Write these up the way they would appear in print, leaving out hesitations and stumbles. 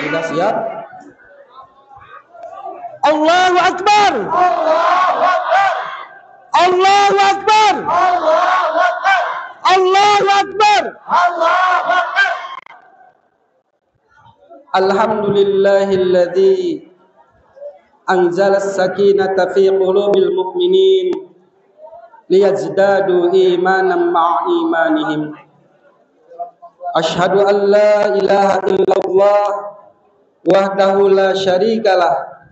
Sudah siap? Allahu Akbar. Allahu Akbar. Allahu Akbar. Allahu Akbar. Allahu Akbar. Allahu Akbar. Alhamdulillahilladzi anzala as-sakinata fi qulubil mu'minin liyazdadu imanan ma'a imanihim. Ashhadu an la ilaha illallah wahdahu la syarikalah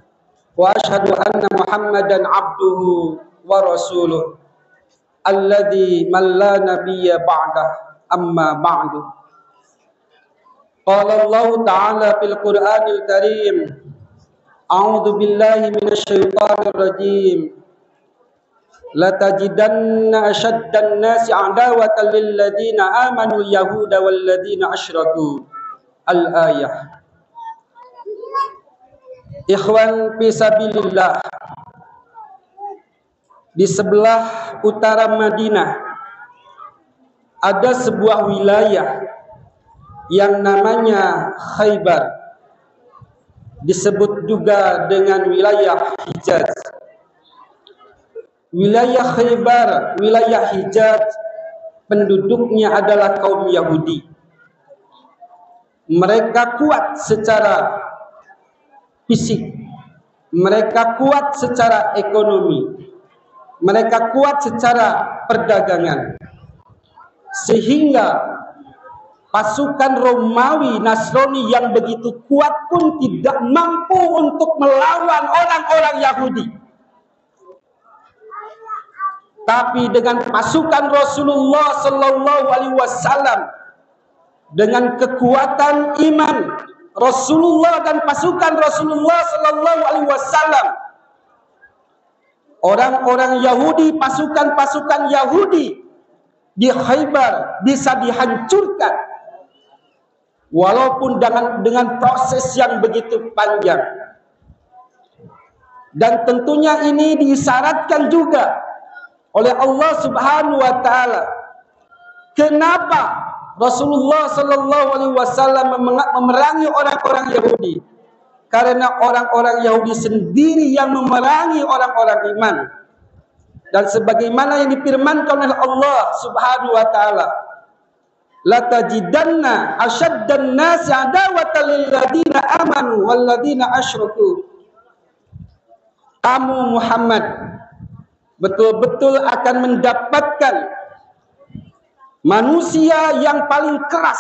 wa ashhadu anna Muhammadan abduhu wa rasuluh alladzi man la nabiyya ba'dah amma ba'du. Qala Allah ta'ala fil Qur'anil Karim, a'udzu billahi minasy syaithanir rajim. La tajidanna ashaddan nasi adawatan lil ladzina amanu yahuda wal ladzina asyraku. Al-ayah. Ikhwan fi sabilillah, di sebelah utara Madinah ada sebuah wilayah yang namanya Khaybar, disebut juga dengan wilayah Hijaz. Wilayah Khaybar, wilayah Hijaz, penduduknya adalah kaum Yahudi. Mereka kuat secara fisik, Mereka kuat secara ekonomi, mereka kuat secara perdagangan, sehingga pasukan Romawi Nasrani yang begitu kuat pun tidak mampu untuk melawan orang-orang Yahudi. Tapi dengan pasukan Rasulullah sallallahu alaihi wasallam, dengan kekuatan iman Rasulullah dan pasukan Rasulullah sallallahu alaihi wasallam, orang-orang Yahudi, pasukan-pasukan Yahudi di Khaybar bisa dihancurkan, walaupun dengan proses yang begitu panjang. Dan tentunya ini disyaratkan juga oleh Allah Subhanahu wa taala. Kenapa Rasulullah sallallahu alaihi wasallam memerangi orang-orang Yahudi? Karena orang-orang Yahudi sendiri yang memerangi orang-orang iman. Dan sebagaimana yang difirmankan oleh Allah Subhanahu wa taala, la tajidanna asyaddan nasi adawatan lil ladina amanu wal ladina asyraku. Kamu Muhammad betul-betul akan mendapatkan manusia yang paling keras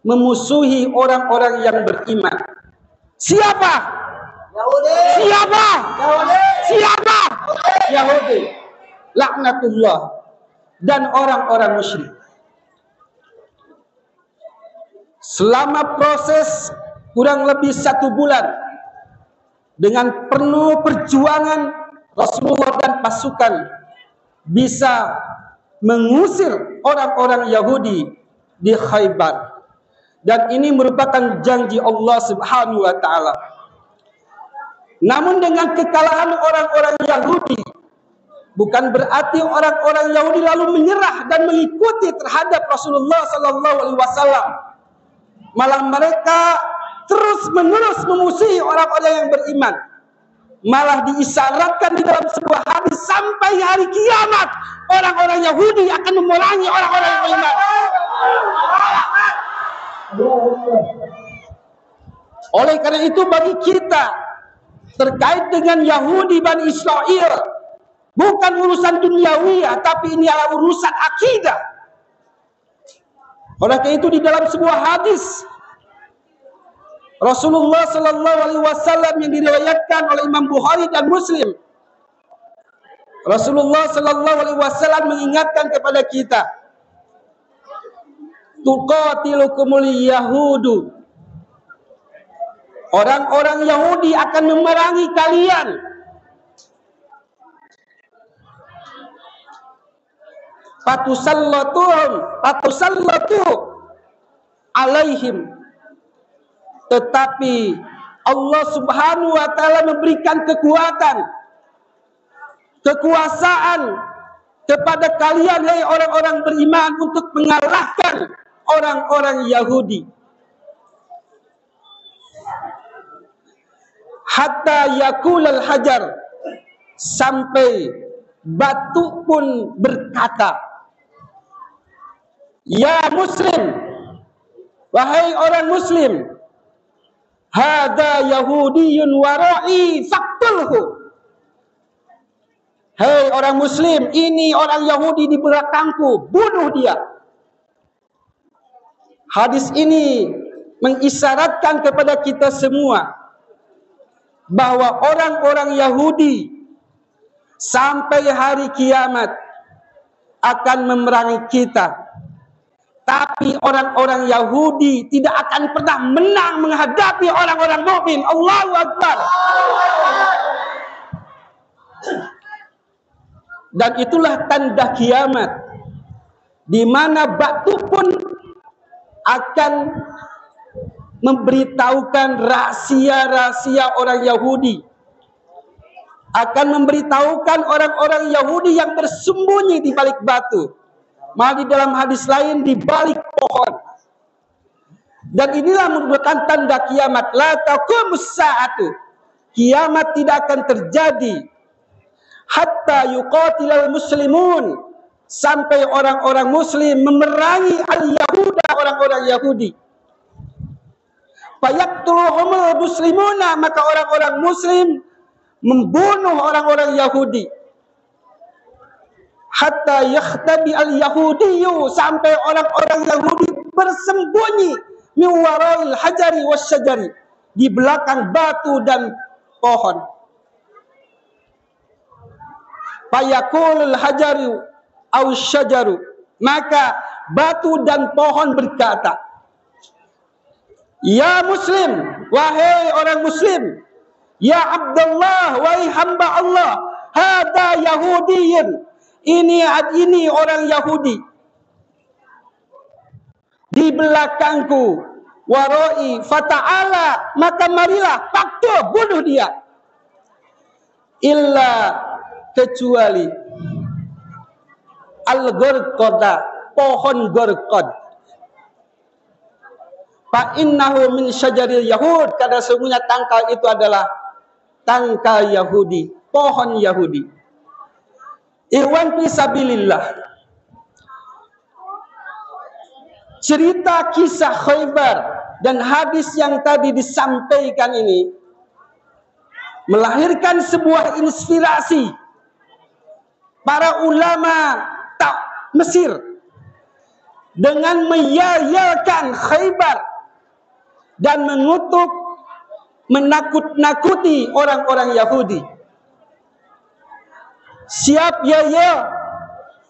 memusuhi orang-orang yang beriman. Siapa? Yahudi. Siapa? Yahudi. Siapa? Yahudi. Laknatullah. Dan orang-orang musyrik. Selama proses kurang lebih 1 bulan, dengan penuh perjuangan, Rasulullah dan pasukan bisa mengusir orang-orang Yahudi di Khaybar. Dan ini merupakan janji Allah Subhanahu wa taala. Namun dengan kekalahan orang-orang Yahudi, bukan berarti orang-orang Yahudi lalu menyerah dan mengikuti terhadap Rasulullah sallallahu alaihi wasallam. Malah mereka terus-menerus memusuhi orang-orang yang beriman. Malah diisyaratkan di dalam sebuah hadis, sampai hari kiamat orang-orang Yahudi akan memerangi orang-orang yang beriman. Oleh karena itu bagi kita terkait dengan Yahudi Bani Israel, bukan urusan duniawiyah, tapi ini adalah urusan akidah. Oleh karena itu di dalam sebuah hadis Rasulullah sallallahu alaihi wasallam yang diriwayatkan oleh Imam Bukhari dan Muslim, Rasulullah sallallahu alaihi wasallam mengingatkan kepada kita, tuqatilukumul yahudu. Orang-orang Yahudi akan memerangi kalian. Fatusallatu alaihim. Tetapi Allah Subhanahu wa taala memberikan kekuasaan kepada kalian, hai orang-orang beriman, untuk mengalahkan orang-orang Yahudi. Hatta yakulal hajar, sampai batu pun berkata, ya muslim, wahai orang muslim, hada yahudiyun wara'i faqtulhu. Hei orang muslim, ini orang Yahudi di belakangku, bunuh dia. Hadis ini mengisyaratkan kepada kita semua bahwa orang-orang Yahudi sampai hari kiamat akan memerangi kita. Tapi orang-orang Yahudi tidak akan pernah menang menghadapi orang-orang mukmin. Allahu Akbar. Dan itulah tanda kiamat, di mana batu pun akan memberitahukan rahasia-rahasia orang Yahudi, akan memberitahukan orang-orang Yahudi yang bersembunyi di balik batu, malah di dalam hadis lain di balik pohon. Dan inilah merupakan tanda kiamat. La taqumus saatu, kiamat tidak akan terjadi hatta yuqatilal muslimun, sampai orang-orang muslim memerangi al-yahuda, orang-orang Yahudi. Fayaqtuluhumul muslimuna, maka orang-orang muslim membunuh orang-orang Yahudi. Hatta yakhtabi al-yahudiyyu, sampai orang-orang Yahudi bersembunyi min warail hajari wasyajari, di belakang batu dan pohon. Fayaqulul hajaru aw syajaru, maka batu dan pohon berkata, ya muslim, wahai orang muslim, ya Abdullah, wahai hamba Allah, hada Yahudiyin, ini orang Yahudi di belakangku, waroi fata'ala, maka marilah faktor bunuh dia, illa, kecuali al-gharqada, pohon gharqad. Fa innahu min syajaril yahud, karena sesungguhnya tangkal itu adalah tangkal Yahudi, pohon Yahudi. Ikhwan fisabilillah, cerita kisah Khaybar dan hadis yang tadi disampaikan ini melahirkan sebuah inspirasi para ulama Mesir dengan menyayalkan Khaybar dan mengutuk, menakut-nakuti orang-orang Yahudi. Siap ya ya,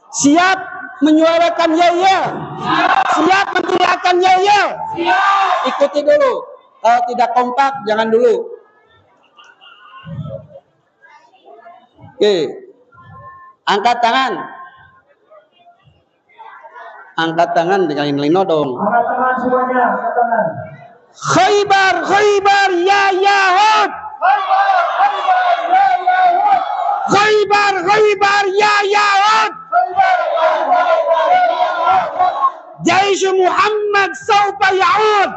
siap menyuarakan ya ya, siap meneriakkan ya ya. Ikuti dulu, kalau tidak kompak jangan dulu. Oke, angkat tangan. Angkat tangan dengan lino dong. Angkat tangan semuanya, angkat tangan. Khaybar, Khaybar ya Yahud. Khaybar, Khaybar ya Yahud. Khaybar, Khaybar ya Yahud. Khaybar, Khaybar ya Yahud. Jaish Muhammad saufa ya'ud.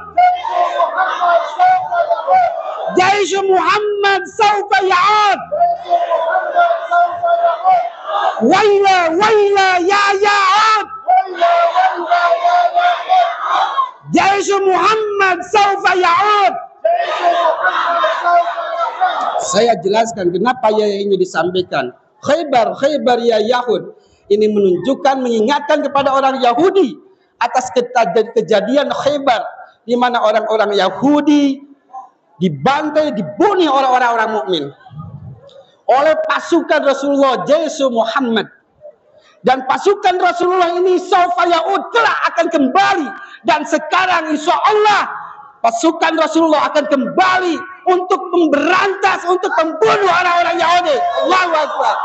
Jaish Muhammad saufa ya'ud. Waila, waila ya Yahud. Jaish Muhammad saufa ya'ud. Saya jelaskan kenapa ya ini disampaikan. Khaybar, Khaybar ya Yahud. Ini menunjukkan, mengingatkan kepada orang Yahudi atas kejadian Khaybar, di mana orang-orang Yahudi dibantai, dibunuh oleh orang-orang mukmin oleh pasukan Rasulullah, Jaish Muhammad. Dan pasukan Rasulullah ini saufa ya'ud, kelak akan kembali. Dan sekarang insya Allah pasukan Rasulullah akan kembali untuk memberantas, untuk membunuh orang-orang Yahudi. Allahu Akbar.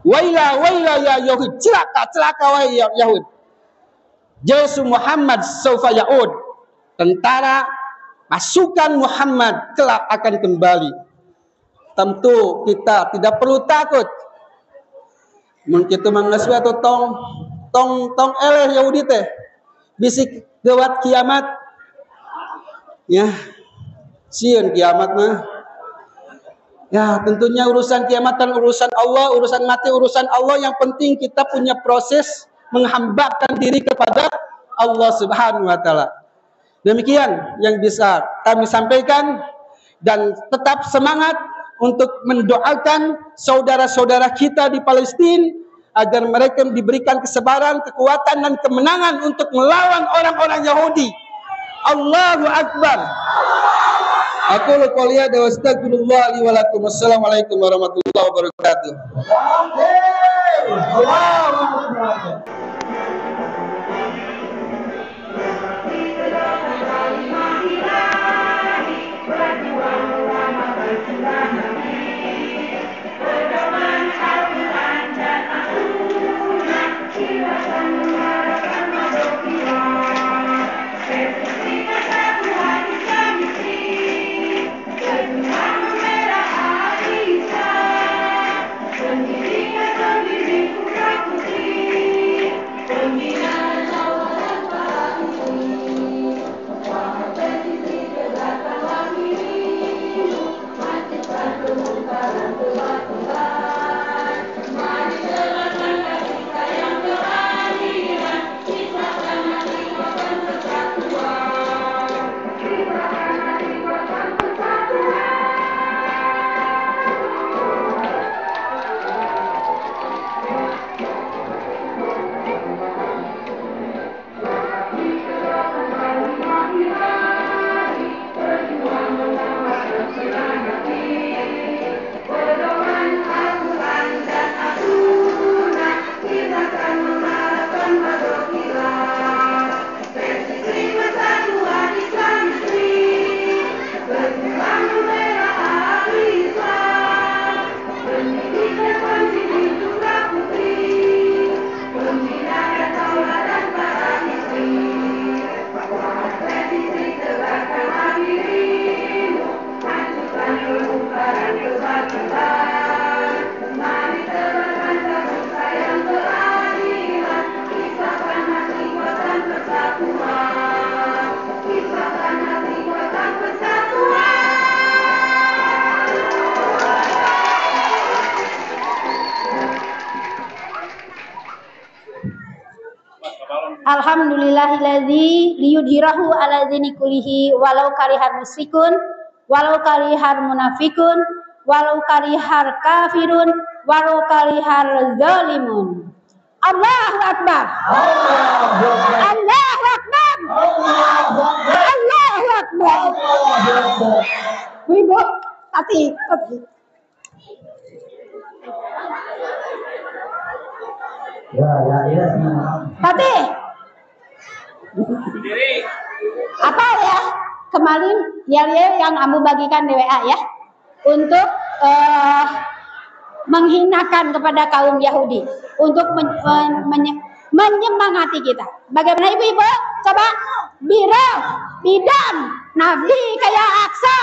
Waila, waila ya Yahud, celaka, celaka wahai Yahud. Jaish Muhammad saufa ya'ud, tentara pasukan Muhammad kelak akan kembali. Tentu kita tidak perlu takut. Mungkin itu mengasih atau tong eleh Yahudi teh bisik gawat kiamat. Ya, sieun kiamat mah. Ya, tentunya urusan kiamat dan urusan Allah, urusan mati, urusan Allah. Yang penting kita punya proses menghambakan diri kepada Allah Subhanahu wa taala. Demikian yang bisa kami sampaikan, dan tetap semangat untuk mendoakan saudara-saudara kita di Palestina agar mereka diberikan kesabaran, kekuatan dan kemenangan untuk melawan orang-orang Yahudi. Allahu Akbar. Aku qouli hadza wa astaghfirullah li wa lakum. Wassalamualaikum warahmatullahi wabarakatuh. Alhamdulillahilladzi liyudhirahu ala dzini kullihi walau karihal musyrikun walau karihal munafikun walau karihal kafirun walau karihal zalimun. Allahu akbar. Allahu akbar. Allahu akbar. Ibu, hati. Ya. Tapi apa ya kemarin ya yang kamu bagikan di WA ya untuk menghinakan kepada kaum Yahudi untuk menyemangati kita. Bagaimana ibu-ibu? Coba biro, bidam, nafdi kayak aksa,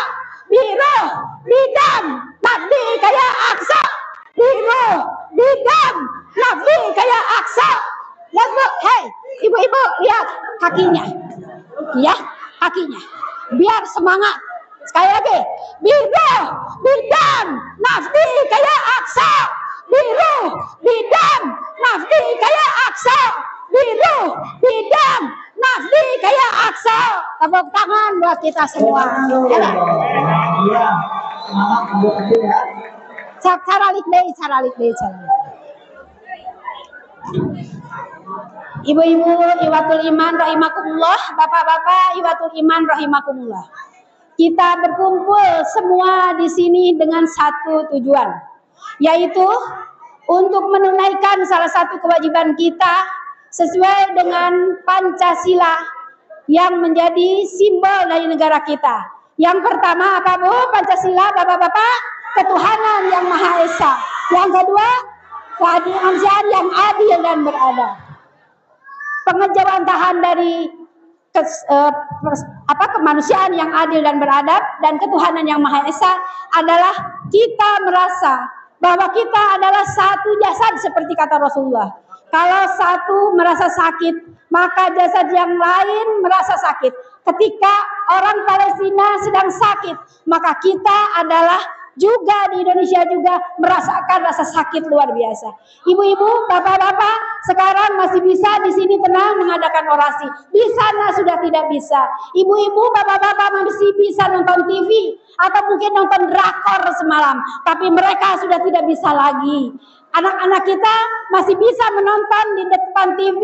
biro, bidam, nafdi kayak aksa, biro, bidam, nafdi kayak aksa. Lihat bu, hei ibu-ibu lihat kakinya, ya kakinya, biar semangat. Sekali lagi, biro, bidam, nafdi kayak aksa, biro, bidam, nafdi kayak aksa, biro, bidam, nafdi kayak aksa. Tepuk tangan buat kita semua. Cara likdei. Ibu-ibu, iwatul iman rahimakumullah, bapak-bapak, iwatul iman rahimakumullah. Kita berkumpul semua di sini dengan satu tujuan, yaitu untuk menunaikan salah satu kewajiban kita sesuai dengan Pancasila yang menjadi simbol dari negara kita. Yang pertama apa Bu? Pancasila, bapak-bapak, ketuhanan yang Maha Esa. Yang kedua, keadilan yang adil dan beradab. Pengejawantahan dari kemanusiaan yang adil dan beradab dan ketuhanan yang Maha Esa adalah kita merasa bahwa kita adalah satu jasad seperti kata Rasulullah. Kalau satu merasa sakit, maka jasad yang lain merasa sakit. Ketika orang Palestina sedang sakit, maka kita adalah juga di Indonesia juga merasakan rasa sakit luar biasa. Ibu-ibu, bapak-bapak, sekarang masih bisa di sini tenang mengadakan orasi. Di sana sudah tidak bisa. Ibu-ibu, bapak-bapak masih bisa nonton TV atau mungkin nonton drakor semalam, tapi mereka sudah tidak bisa lagi. Anak-anak kita masih bisa menonton di depan TV,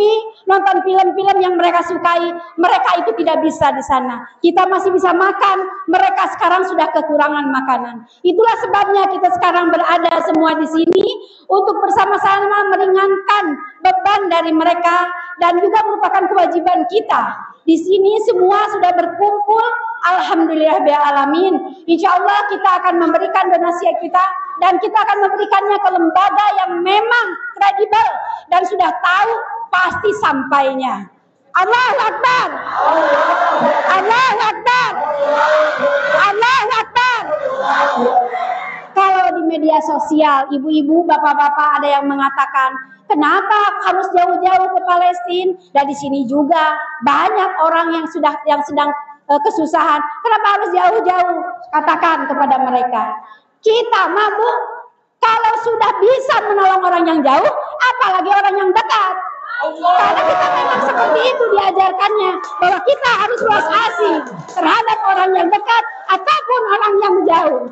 nonton film-film yang mereka sukai. Mereka itu tidak bisa di sana. Kita masih bisa makan, mereka sekarang sudah kekurangan makanan. Itulah sebabnya kita sekarang berada semua di sini untuk bersama-sama meringankan beban dari mereka dan juga merupakan kewajiban kita. Di sini semua sudah berkumpul. Alhamdulillahirrahmanirrahim. Insya Allah kita akan memberikan donasi kita dan kita akan memberikannya ke lembaga yang memang kredibel dan sudah tahu pasti sampainya. Allahu Akbar. Allahu Akbar. Allahu Akbar. Kalau di media sosial, ibu-ibu, bapak-bapak ada yang mengatakan, kenapa harus jauh-jauh ke Palestina? Dan di sini juga banyak orang yang sedang kesusahan. Kenapa harus jauh-jauh? Katakan kepada mereka, kita mampu kalau sudah bisa menolong orang yang jauh, apalagi orang yang dekat. Karena kita memang seperti itu diajarkannya, bahwa kita harus luas asih terhadap orang yang dekat ataupun orang yang jauh.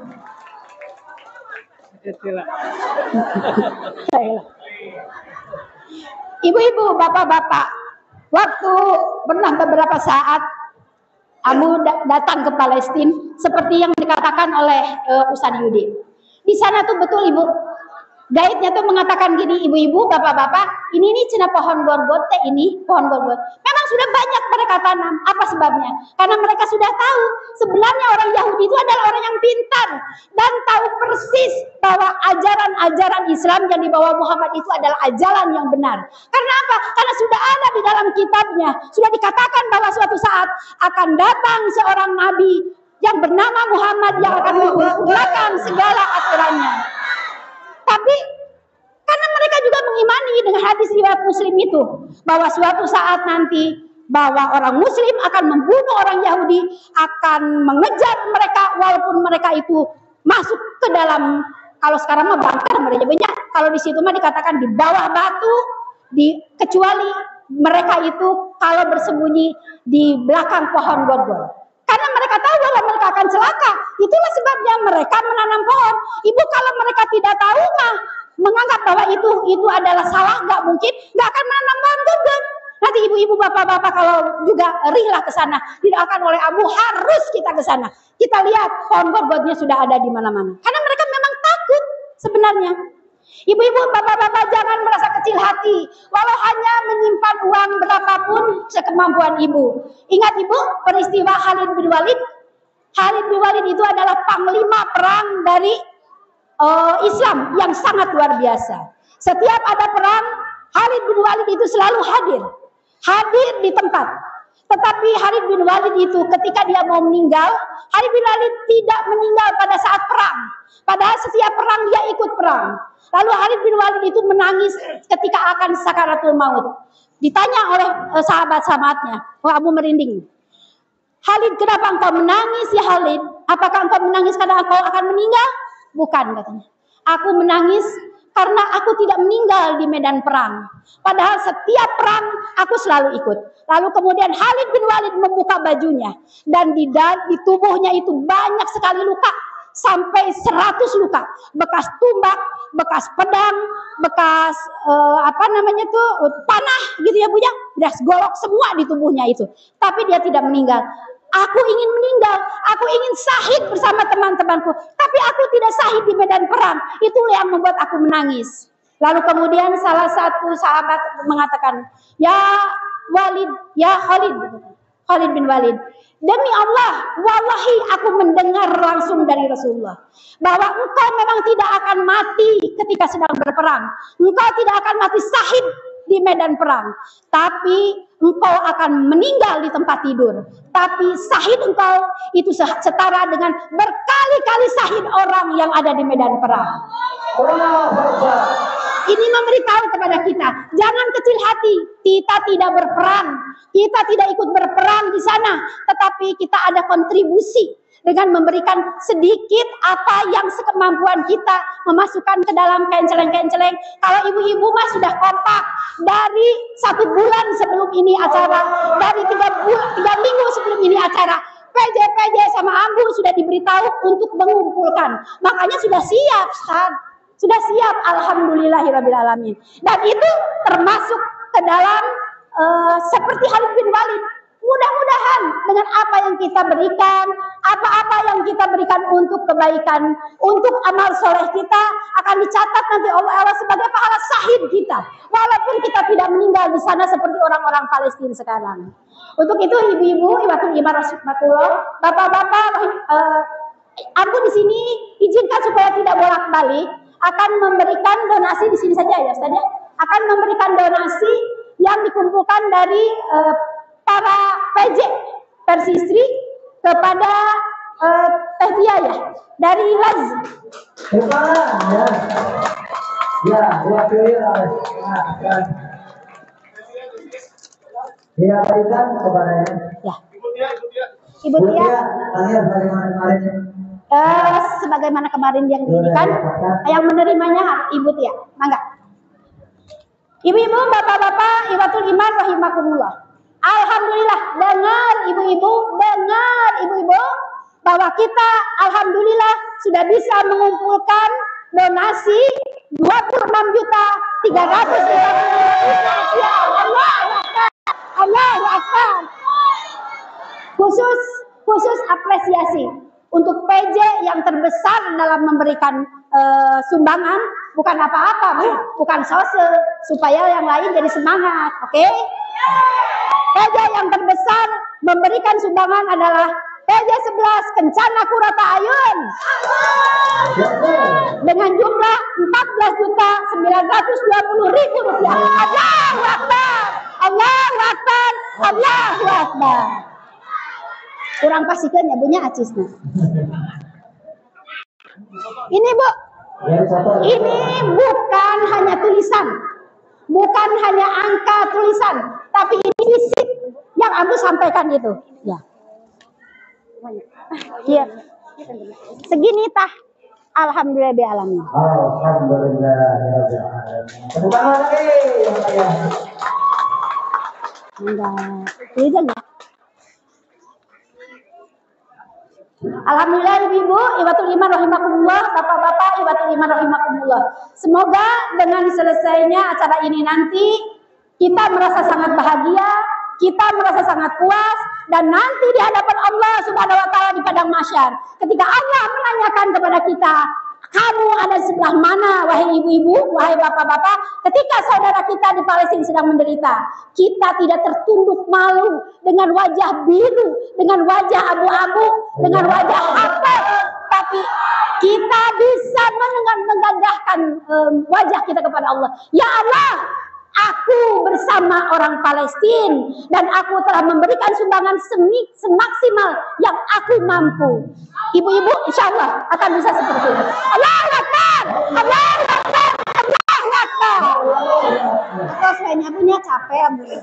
Ibu-ibu, bapak-bapak, waktu pernah beberapa saat kamu datang ke Palestina seperti yang dikatakan oleh Ustadz Yudi. Di sana tuh betul ibu, guide-nya tuh mengatakan gini, ibu-ibu, bapak-bapak, ini cina pohon gorgot ini pohon gorgot. Memang sudah banyak mereka tanam. Apa sebabnya? Karena mereka sudah tahu sebenarnya orang Yahudi itu adalah orang yang pintar dan tahu persis bahwa ajaran-ajaran Islam yang dibawa Muhammad itu adalah ajaran yang benar. Karena apa? Karena sudah ada di dalam kitabnya, sudah dikatakan bahwa suatu saat akan datang seorang nabi yang bernama Muhammad yang akan menyempurnakan segala aturannya. Tapi karena mereka juga mengimani dengan hadis riwayat Muslim itu, bahwa suatu saat nanti bahwa orang Muslim akan membunuh orang Yahudi, akan mengejar mereka walaupun mereka itu masuk ke dalam, kalau sekarang mah bunker mereka banyak, kalau di situ mah dikatakan di bawah batu, kecuali mereka itu kalau bersembunyi di belakang pohon godgol. Karena mereka tahu bahwa mereka akan celaka. Itulah sebabnya mereka menanam pohon. Ibu kalau mereka tidak tahu mah menganggap bahwa itu adalah salah, nggak mungkin, nggak akan menanam pohon godgol. Nanti ibu-ibu, bapak-bapak kalau juga rihlah ke sana, didoakan oleh Abu, harus kita ke sana. Kita lihat pohon godgolnya sudah ada di mana-mana. Karena mereka memang takut sebenarnya. Ibu-ibu, bapak-bapak jangan merasa kecil hati, walau hanya menyimpan uang berapapun sekemampuan ibu. Ingat ibu, peristiwa Khalid bin Walid. Khalid bin Walid itu adalah panglima perang dari Islam yang sangat luar biasa. Setiap ada perang, Khalid bin Walid itu selalu hadir di tempat. Tetapi Khalid bin Walid itu ketika dia mau meninggal, Khalid bin Walid tidak meninggal pada saat perang. Padahal setiap perang dia ikut perang. Lalu Khalid bin Walid itu menangis ketika akan sakaratul maut. Ditanya oleh sahabat-sahabatnya, wah Abu merinding. Khalid, kenapa engkau menangis ya Khalid? Apakah engkau menangis karena engkau akan meninggal? Bukan, katanya. Aku menangis karena aku tidak meninggal di medan perang. Padahal setiap perang aku selalu ikut. Lalu kemudian Khalid bin Walid membuka bajunya. Dan di tubuhnya itu banyak sekali luka. Sampai 100 luka. Bekas tumbak, bekas pedang, bekas panah gitu ya Bu ya. Bekas golok semua di tubuhnya itu. Tapi dia tidak meninggal. Aku ingin meninggal, aku ingin syahid bersama teman-temanku, tapi aku tidak syahid di medan perang. Itulah yang membuat aku menangis. Lalu kemudian salah satu sahabat mengatakan, ya Walid, ya Khalid bin Walid, demi Allah, wallahi aku mendengar langsung dari Rasulullah bahwa engkau memang tidak akan mati ketika sedang berperang. Engkau tidak akan mati syahid di medan perang, tapi engkau akan meninggal di tempat tidur. Tapi syahid engkau itu setara dengan berkali-kali syahid orang yang ada di medan perang. Ini memberitahu kepada kita, jangan kecil hati. Kita tidak berperang, kita tidak ikut berperang di sana, tetapi kita ada kontribusi dengan memberikan sedikit apa yang sekemampuan kita, memasukkan ke dalam kenceleng-kenceleng. Kalau ibu-ibu mah sudah kompak dari 1 bulan sebelum ini acara, dari 3 minggu sebelum ini acara, PJ sama Ambu sudah diberitahu untuk mengumpulkan. Makanya sudah siap, Ustaz. Sudah siap, alhamdulillahirrabbilalamin. Dan itu termasuk ke dalam seperti Khalid bin Walid. Mudah-mudahan dengan apa yang kita berikan, apa-apa yang kita berikan untuk kebaikan, untuk amal soleh kita akan dicatat nanti oleh Allah sebagai pahala syahid kita. Walaupun kita tidak meninggal di sana seperti orang-orang Palestina sekarang. Untuk itu ibu-ibu, ibatul iman rahmatullah, bapak-bapak, aku di sini izinkan supaya tidak bolak-balik, akan memberikan donasi di sini saja ya Ustaz ya. Akan memberikan donasi yang dikumpulkan dari para PJ Persistri kepada Teh Tia ya dari Laz. Ya, berikan kepadanya. Ya. Ibu Tia. Sebagaimana kemarin yang diberikan, yang menerimanya Ibu Tia. Mangga. Ibu-ibu, bapak-bapak, ibatul iman rahimakumullah. Alhamdulillah, dengar ibu-ibu bahwa kita alhamdulillah sudah bisa mengumpulkan donasi 26.350.000. Ya Allahu Akbar. Khusus apresiasi untuk PJ yang terbesar dalam memberikan sumbangan, bukan apa-apa, Bu, bukan sose, supaya yang lain jadi semangat, oke? PJ yang terbesar memberikan sumbangan adalah PJ 11 Kencana Kurata Ayun dengan jumlah Rp14.920.000. Allahu Akbar, Allahu Akbar, Allahu Akbar. Kurang pastikan ya punya acisnya. Ini Bu, ini bukan hanya tulisan, bukan hanya angka tulisan, tapi ini fisik yang Abu sampaikan itu. Ya. Iya. Segini tah. Alhamdulillahirobbilalamin. Alhamdulillahirobbilalamin. Tepuk tangan lagi. Enggak. Tidak enggak. Alhamdulillah ibu-ibu, ibatul iman rahimakumullah, bapak-bapak ibatul iman rahimakumullah. Semoga dengan selesainya acara ini nanti kita merasa sangat bahagia, kita merasa sangat puas, dan nanti di hadapan Allah Subhanahu wa taala di padang mahsyar, ketika Allah menanyakan kepada kita, kamu ada di sebelah mana, wahai ibu-ibu, wahai bapak-bapak, ketika saudara kita di Palestina sedang menderita, kita tidak tertunduk malu dengan wajah biru, dengan wajah abu-abu, dengan wajah apa, tapi kita bisa menggandahkan wajah kita kepada Allah. Ya Allah, aku bersama orang Palestina dan aku telah memberikan sumbangan semaksimal yang aku mampu. Ibu-ibu insya Allah akan bisa seperti itu. Allahu Akbar, Allahu Akbar, Allahu Akbar. Terus lainnya punya capek Bu.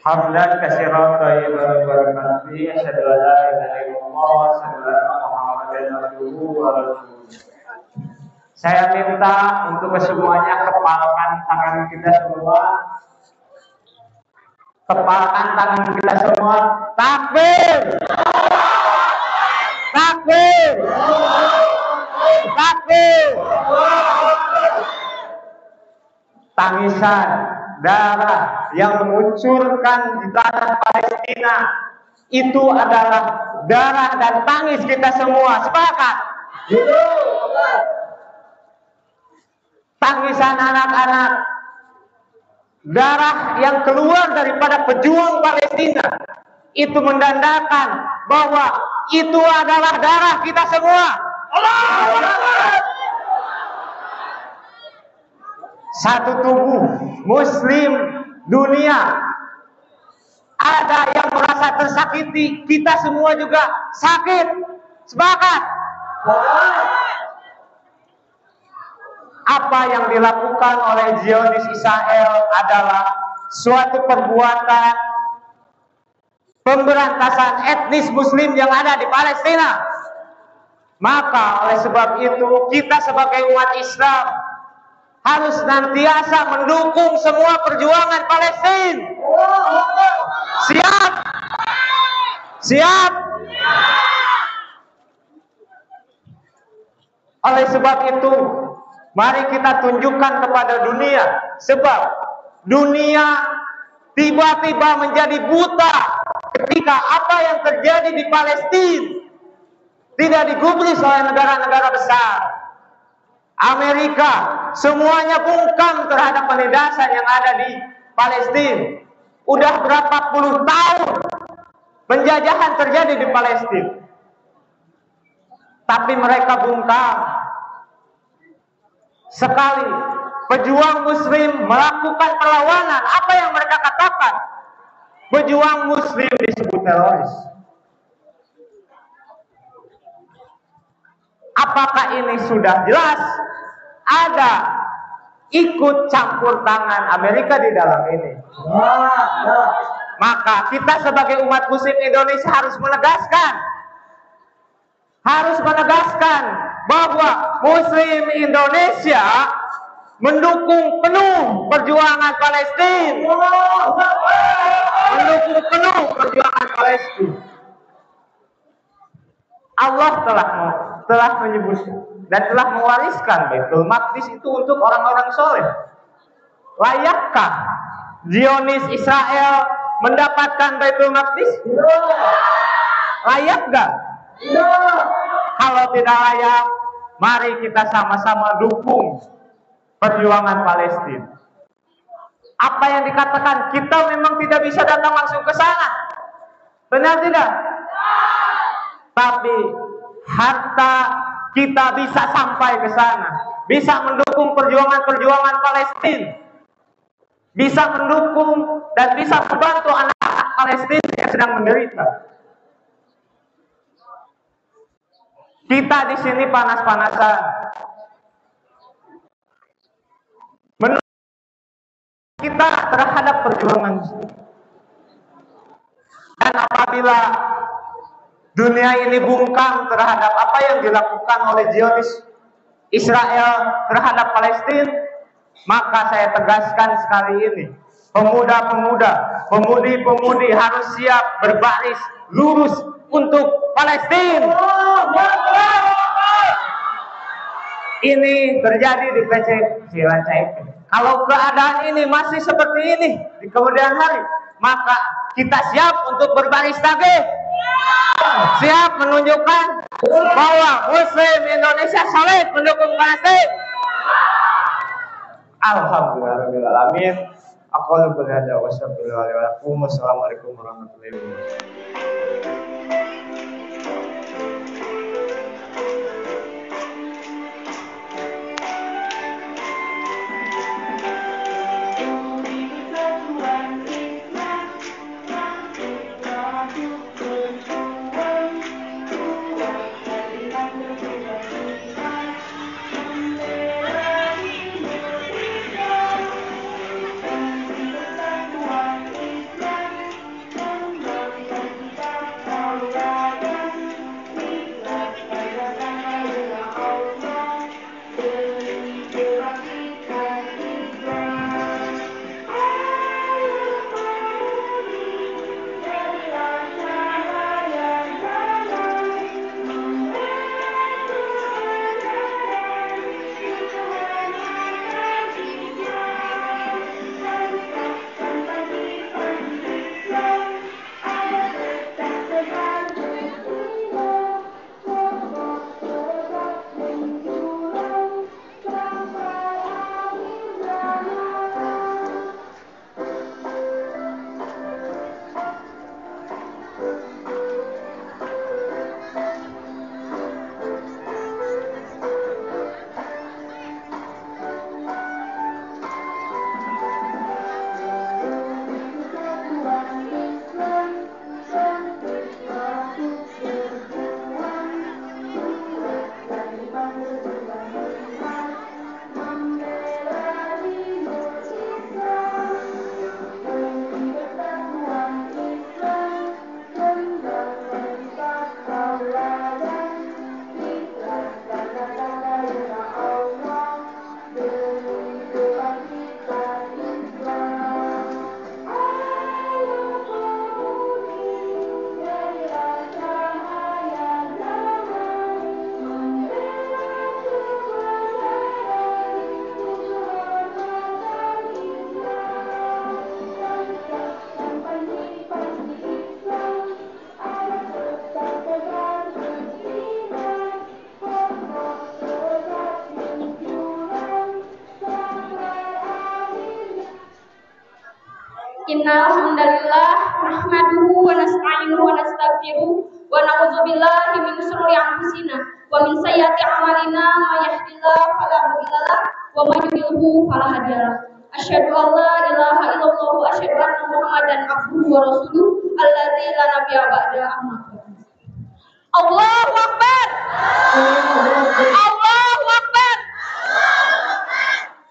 Hamdan katsiran thayyiban mubarakan fihi asyhadu an la ilaha illallah wa asyhadu anna Muhammadan baina abdihi wa rasuluh. Saya minta untuk kesemuanya kepalkan tangan kita semua. Kepalkan tangan kita semua. Takbir! Takbir! Takbir! Tangisan darah yang mengucurkan di tanah Palestina itu adalah darah dan tangis kita semua. Sepakat? Tangisan anak-anak, darah yang keluar daripada pejuang Palestina itu mendandakan bahwa itu adalah darah kita semua. Satu tubuh Muslim dunia. Ada yang merasa tersakiti, kita semua juga sakit. Sepakat? Apa yang dilakukan oleh Zionis Israel adalah suatu perbuatan pemberantasan etnis Muslim yang ada di Palestina. Maka oleh sebab itu kita sebagai umat Islam harus senantiasa mendukung semua perjuangan Palestina. Siap? Siap? Oleh sebab itu, mari kita tunjukkan kepada dunia. Sebab dunia tiba-tiba menjadi buta ketika apa yang terjadi di Palestina tidak digubris oleh negara-negara besar. Amerika semuanya bungkam terhadap penindasan yang ada di Palestina. Udah berapa puluh tahun penjajahan terjadi di Palestina, tapi mereka bungkam. Sekali pejuang Muslim melakukan perlawanan, apa yang mereka katakan? Pejuang Muslim disebut teroris. Apakah ini sudah jelas? Ada ikut campur tangan Amerika di dalam ini. Maka kita sebagai umat Muslim Indonesia harus menegaskan bahwa Muslim Indonesia mendukung penuh perjuangan Palestina. Mendukung penuh perjuangan Palestina. Allah telah menyebutkan dan telah mewariskan Baitul Maqdis itu untuk orang-orang soleh. Layakkah Zionis Israel mendapatkan Baitul Maqdis? Layak gak? Kalau tidak layak, mari kita sama-sama dukung perjuangan Palestina. Apa yang dikatakan, kita memang tidak bisa datang langsung ke sana. Benar tidak? Tapi harta kita bisa sampai ke sana, bisa mendukung perjuangan-perjuangan Palestina, bisa mendukung dan bisa membantu anak-anak Palestina yang sedang menderita. Kita di sini panas-panasan menurut kita terhadap perjuangan, dan apabila dunia ini bungkam terhadap apa yang dilakukan oleh Zionis Israel terhadap Palestina, maka saya tegaskan sekali ini, pemuda-pemuda, pemudi-pemudi harus siap berbaris lurus untuk Palestina. Ini terjadi di PC Cilacap. Kalau keadaan ini masih seperti ini di kemudian hari, maka kita siap untuk berbaris tagih. Siap menunjukkan bahwa Muslim Indonesia solid mendukung Palestina. Alhamdulillahirabbil alamin. Aqulu qadza wa sallallahu. Wassalamualaikum warahmatullahi wabarakatuh. Innal hamdalillah nahmaduhu wa nasta'inuhu wa nastaghfiruh wa na'udzubillahi min shururi anfusina wa min sayyiati a'malina may yahdihillahu fala mudilla lahu wa may yudlil fala hadiya lahu. Asyhadu an la ilaha illallah wa asyhadu anna Muhammadan abduhu wa rasuluh alladzi la nabiyya ba'dahu. Allahu Akbar. Allahu Akbar.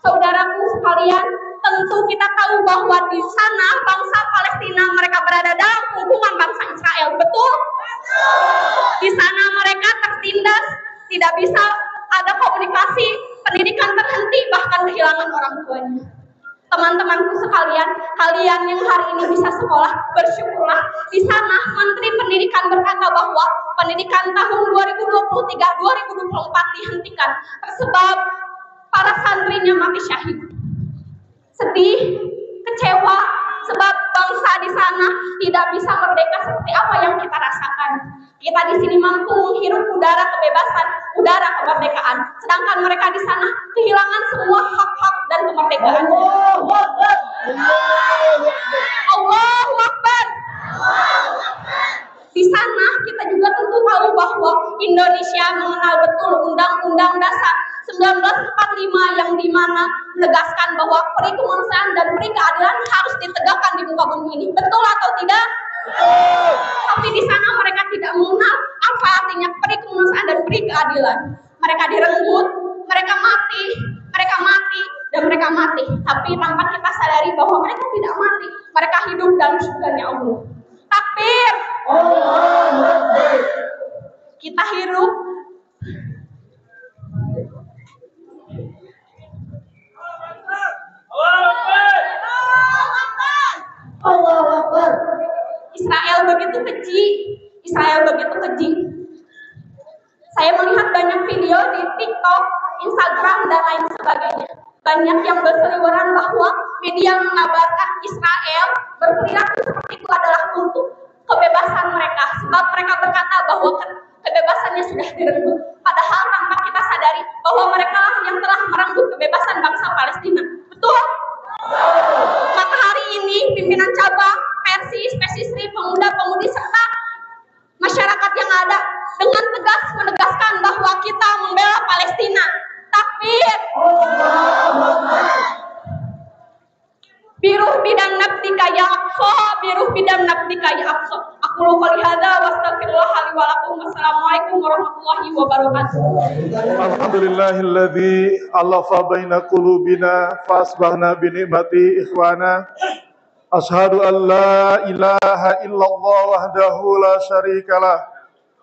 Saudaraku sekalian, tentu kita tahu bahwa di sana bangsa Palestina mereka berada dalam hukuman bangsa Israel, betul? Di sana mereka tertindas, tidak bisa ada komunikasi, pendidikan terhenti, bahkan kehilangan orang tuanya. Teman-temanku sekalian, kalian yang hari ini bisa sekolah, bersyukurlah. Di sana Menteri Pendidikan berkata bahwa pendidikan tahun 2023-2024 dihentikan sebab para santrinya mati syahid. Sedih, kecewa, sebab bangsa di sana tidak bisa merdeka seperti apa yang kita rasakan. Kita di sini mampu menghirup udara kebebasan, udara kemerdekaan, sedangkan mereka di sana kehilangan semua hak-hak dan kemerdekaan. Allahu Akbar. Di sana kita juga tentu tahu bahwa Indonesia mengenal betul Undang-Undang Dasar 1945 yang dimana menegaskan bahwa peri kemanusiaan dan peri keadilan harus ditegakkan di muka bumi ini. Betul atau tidak? Tapi di sana mereka tidak mengenal apa artinya peri kemanusiaan dan peri keadilan. Mereka direnggut, mereka mati, dan mereka mati. Tapi tanpa kita sadari bahwa mereka tidak mati, mereka hidup dalam surganya Allah. Takbir. Kita hidup. Allahu Akbar. Israel begitu keji. Saya melihat banyak video di TikTok, Instagram, dan lain sebagainya. Banyak yang berseliweran bahwa media mengabarkan Israel berperilaku seperti itu adalah untuk kebebasan mereka. Sebab mereka berkata bahwa kebebasannya sudah direnggut. Padahal tanpa kita sadari bahwa mereka lah yang telah merenggut kebebasan bangsa Palestina. Betul? Maka hari ini pimpinan cabang, Persis, Pesisri, pemuda-pemudi serta masyarakat yang ada dengan tegas menegaskan bahwa kita membela Palestina. Takbir. Biruh bidang nabdika ya aqsa, biruh bidang nabdika ya aqsa. Aku qouli hadza wa astaghfirullah li wa lakum. Wassalamualaikum warahmatullahi wabarakatuh. Alhamdulillahilladzi alafa baina qulubina fa asbahna bi ni'mati ikhwana. Asyhadu an la ilaha illallah wahdahu la syarikalah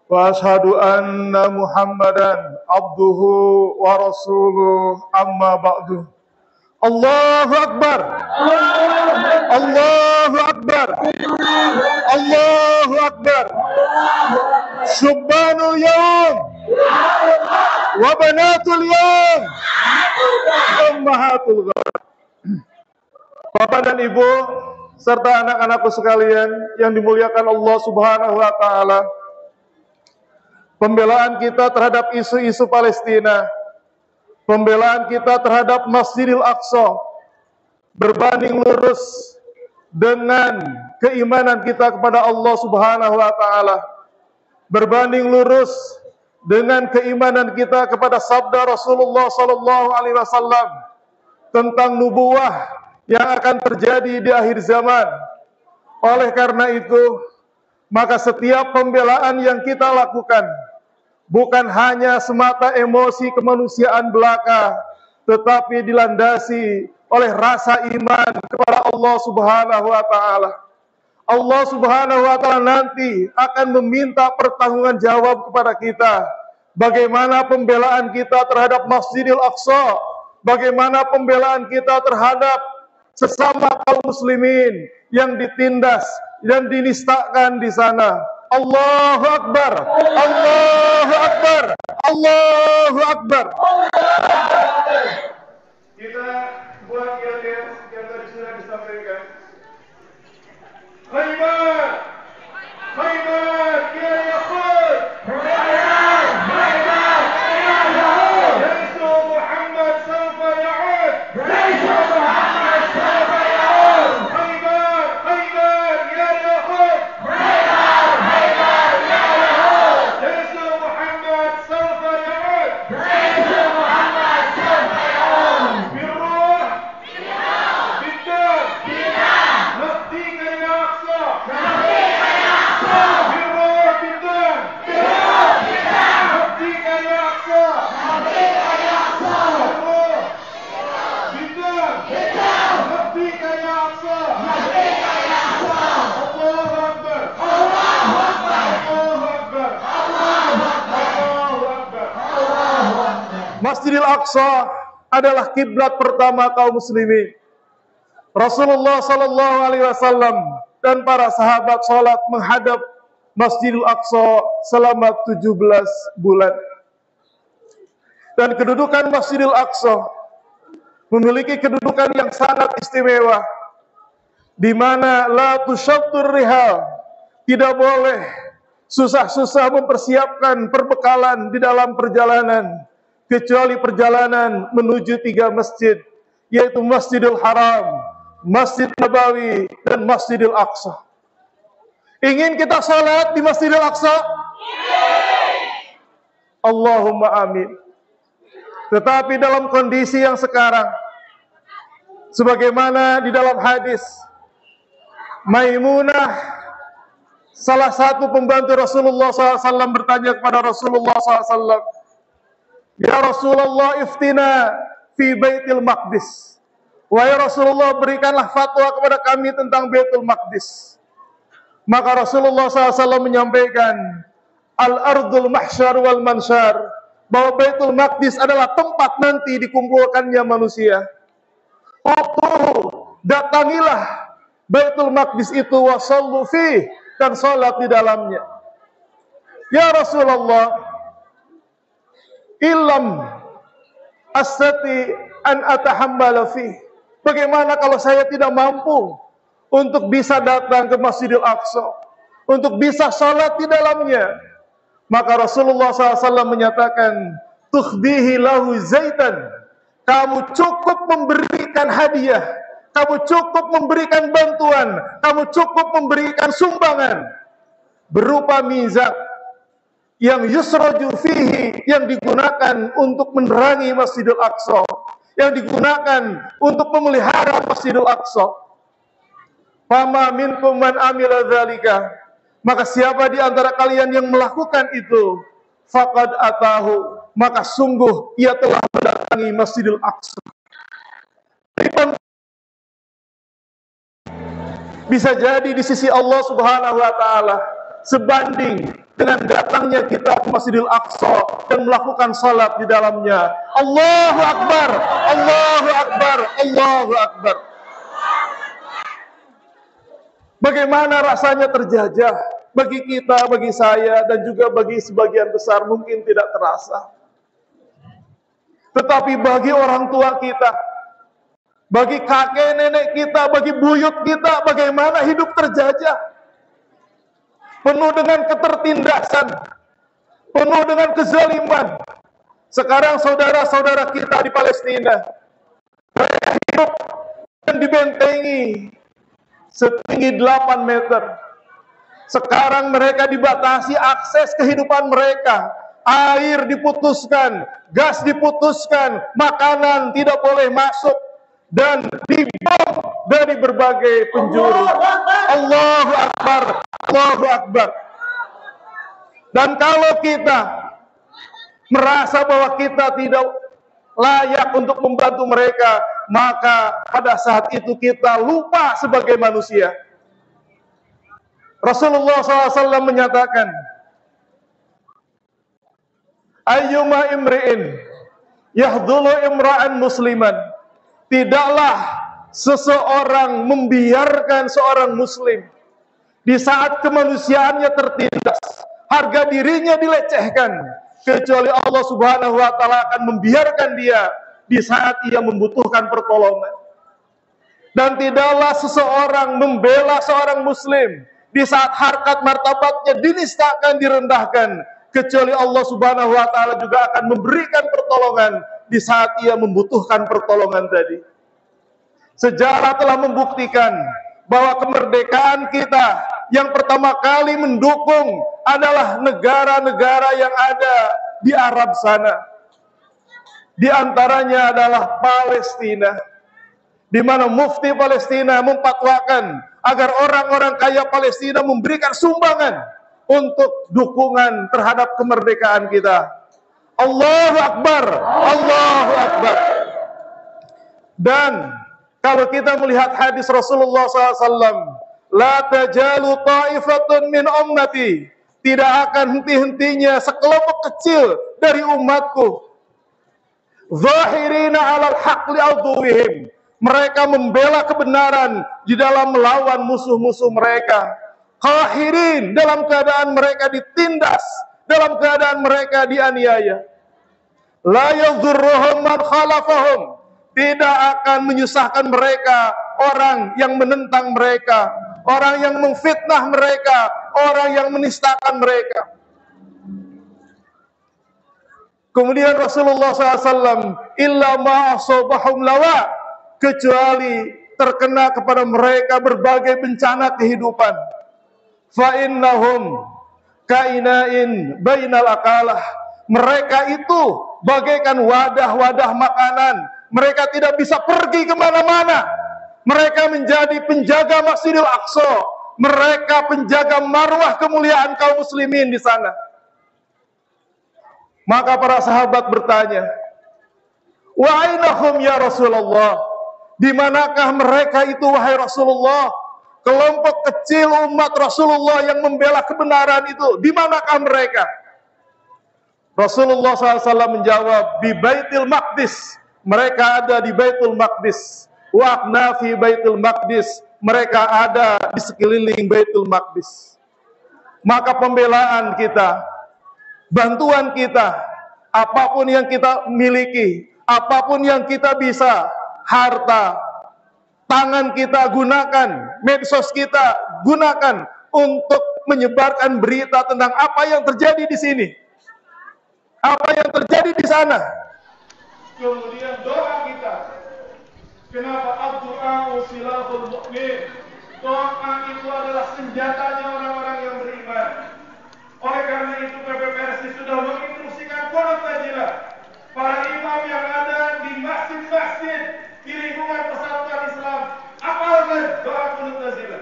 wa asyhadu anna Muhammadan abduhu wa rasuluh, amma ba'du. Allahu Akbar. Allahu Akbar. Allahu Akbar. Subhanul yawm wa banatul yawm ummahatul ghad. Bapak dan Ibu serta anak-anakku sekalian yang dimuliakan Allah Subhanahu wa taala, pembelaan kita terhadap isu-isu Palestina, pembelaan kita terhadap Masjidil Aqsa berbanding lurus dengan keimanan kita kepada Allah Subhanahu wa taala, berbanding lurus dengan keimanan kita kepada sabda Rasulullah sallallahu alaihi wasallam tentang nubuwah yang akan terjadi di akhir zaman. Oleh karena itu, maka setiap pembelaan yang kita lakukan bukan hanya semata emosi kemanusiaan belaka, tetapi dilandasi oleh rasa iman kepada Allah Subhanahu wa taala. Allah Subhanahu wa taala nanti akan meminta pertanggungjawaban jawab kepada kita. Bagaimana pembelaan kita terhadap Masjidil Aqsa? Bagaimana pembelaan kita terhadap sesama kaum muslimin yang ditindas dan dinistakan di sana? Allahu Akbar. Allahu Akbar. Allahu Akbar. Kita buat yang tadi sudah disampaikan. Khaybar. Khaybar ya yakhud. Khaybar. Khaybar ya yakhud. Jaisu Muhammad sawfa ya'ud. Jaisu Muhammad sawfa ya'ud. Khaybar. Masjidil Aqsa adalah kiblat pertama kaum muslimin. Rasulullah sallallahu alaihi wasallam dan para sahabat salat menghadap Masjidil Aqsa selama 17 bulan. Dan kedudukan Masjidil Aqsa memiliki kedudukan yang sangat istimewa, di mana la tusyattur rihal, tidak boleh susah-susah mempersiapkan perbekalan di dalam perjalanan, kecuali perjalanan menuju 3 masjid, yaitu Masjidil Haram, Masjid Nabawi, dan Masjidil Aqsa. Ingin kita salat di Masjidil Aqsa? Allahumma amin. Tetapi dalam kondisi yang sekarang, sebagaimana di dalam hadis, Maimunah, salah satu pembantu Rasulullah SAW, bertanya kepada Rasulullah SAW, "Ya Rasulullah, iftina fi Baitul Maqdis." Wahai Rasulullah, berikanlah fatwa kepada kami tentang Baitul Maqdis. Maka Rasulullah SAW menyampaikan, Al-ardul mahsyar wal mansyar, bahwa Baitul Maqdis adalah tempat nanti dikumpulkannya manusia. Datangilah Baitul Maqdis itu, wasallu fi, dan salat di dalamnya. Ya Rasulullah, illam astati an atahammala fi, bagaimana kalau saya tidak mampu untuk bisa datang ke Masjidil Aqsa, untuk bisa salat di dalamnya? Maka Rasulullah SAW menyatakan, tukhdihi lahu zaitan, kamu cukup memberikan hadiah, kamu cukup memberikan bantuan, kamu cukup memberikan sumbangan berupa mizat yang yusraju fihi, yang digunakan untuk menerangi Masjidil Aqsa, yang digunakan untuk memelihara Masjidil Aqsa. Fama minkum man amila dzalika, maka siapa di antara kalian yang melakukan itu, faqad atahu, maka sungguh ia telah mendatangi Masjidil Aqsa. Bisa jadi di sisi Allah Subhanahu wa taala sebanding dengan datangnya kita ke Masjidil Aqsa dan melakukan salat di dalamnya. Allahu Akbar, Allahu Akbar, Allahu Akbar. Bagaimana rasanya terjajah bagi kita, bagi saya, dan juga bagi sebagian besar mungkin tidak terasa. Tetapi bagi orang tua kita, bagi kakek nenek kita, bagi buyut kita, bagaimana hidup terjajah, penuh dengan ketertindasan, penuh dengan kezaliman. Sekarang saudara-saudara kita di Palestina, mereka hidup dan dibentengi setinggi 8 meter. Sekarang mereka dibatasi akses kehidupan mereka. Air diputuskan, gas diputuskan, makanan tidak boleh masuk, dan dibom dari berbagai penjuru. Allahu Akbar, Allahu Akbar. Dan kalau kita merasa bahwa kita tidak layak untuk membantu mereka, maka pada saat itu kita lupa sebagai manusia. Rasulullah SAW menyatakan, ayyuma imri'in yahdulu imra'an musliman, tidaklah seseorang membiarkan seorang muslim di saat kemanusiaannya tertindas, harga dirinya dilecehkan, kecuali Allah Subhanahu wa taala akan membiarkan dia di saat ia membutuhkan pertolongan. Dan tidaklah seseorang membela seorang muslim di saat harkat martabatnya dinistakan, direndahkan, kecuali Allah Subhanahu wa taala juga akan memberikan pertolongan di saat ia membutuhkan pertolongan tadi. Sejarah telah membuktikan bahwa kemerdekaan kita yang pertama kali mendukung adalah negara-negara yang ada di Arab sana. Di antaranya adalah Palestina, di mana mufti Palestina memfatwakan agar orang-orang kaya Palestina memberikan sumbangan untuk dukungan terhadap kemerdekaan kita. Allahu Akbar, Allahu Akbar. Dan kalau kita melihat hadis Rasulullah SAW, la tajalu ta'ifatun min ummati, tidak akan henti-hentinya sekelompok kecil dari umatku zahirina 'alal haqq li'adhuwihim. Mereka membela kebenaran di dalam melawan musuh-musuh mereka. Qahirin, dalam keadaan mereka ditindas, dalam keadaan mereka dianiaya. La yadhurruhum man khalafahum, tidak akan menyusahkan mereka orang yang menentang mereka, orang yang memfitnah mereka, orang yang menistakan mereka. Kemudian Rasulullah SAW, illa ma asabahum lawa, kecuali terkena kepada mereka berbagai bencana kehidupan. Fa innahum kainain bainal akalah, mereka itu bagaikan wadah-wadah makanan. Mereka tidak bisa pergi kemana-mana. Mereka menjadi penjaga Masjidil Aqsa. Mereka penjaga marwah kemuliaan kaum muslimin di sana. Maka para sahabat bertanya, wa ainahum ya Rasulullah, di manakah mereka itu wahai Rasulullah? Kelompok kecil umat Rasulullah yang membela kebenaran itu, di manakah mereka? Rasulullah SAW menjawab, di Baitul Maqdis, mereka ada di Baitul Maqdis. Wa'na fi Baitul Maqdis, mereka ada di sekeliling Baitul Maqdis. Maka pembelaan kita, bantuan kita, apapun yang kita miliki, apapun yang kita bisa, harta, tangan kita gunakan, medsos kita gunakan untuk menyebarkan berita tentang apa yang terjadi di sini, apa yang terjadi di sana. Kemudian doa kita, kenapa ad-du'a silahul mu'min? Doa itu adalah senjatanya orang-orang yang beriman. Oleh karena itu PPPRC sudah menginstruksikan Pondok Najila, para imam yang ada di masjid-masjid di lingkungan Persatuan Islam, apalagi doa Pondok Najila.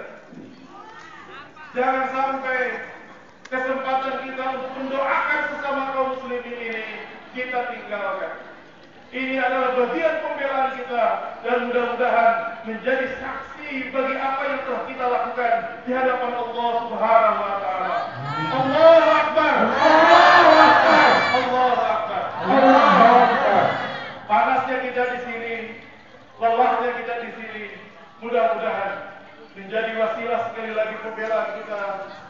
Jangan sampai kesempatan kita untuk mendoakan sesama kaum muslimin ini kita tinggalkan. Ini adalah bagian pembelaan kita dan mudah-mudahan menjadi saksi bagi apa yang telah kita lakukan di hadapan Allah Subhanahu wa taala. Allahu Akbar. Allahu Akbar. Allahu Akbar. Allahu Akbar. Panasnya kita di sini, lelahnya kita di sini, mudah-mudahan menjadi wasilah sekali lagi pembelaan kita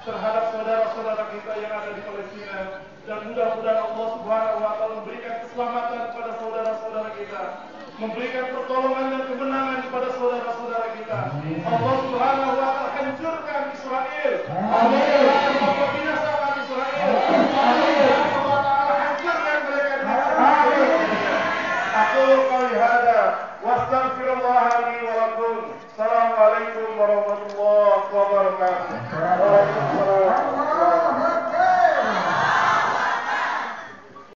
terhadap saudara-saudara kita yang ada di Palestina, dan mudah-mudahan Allah Subhanahu wa taala memberikan keselamatan kepada saudara-saudara kita, memberikan pertolongan dan kemenangan kepada saudara-saudara kita. Allah Subhanahu wa taala hancurkan Israel.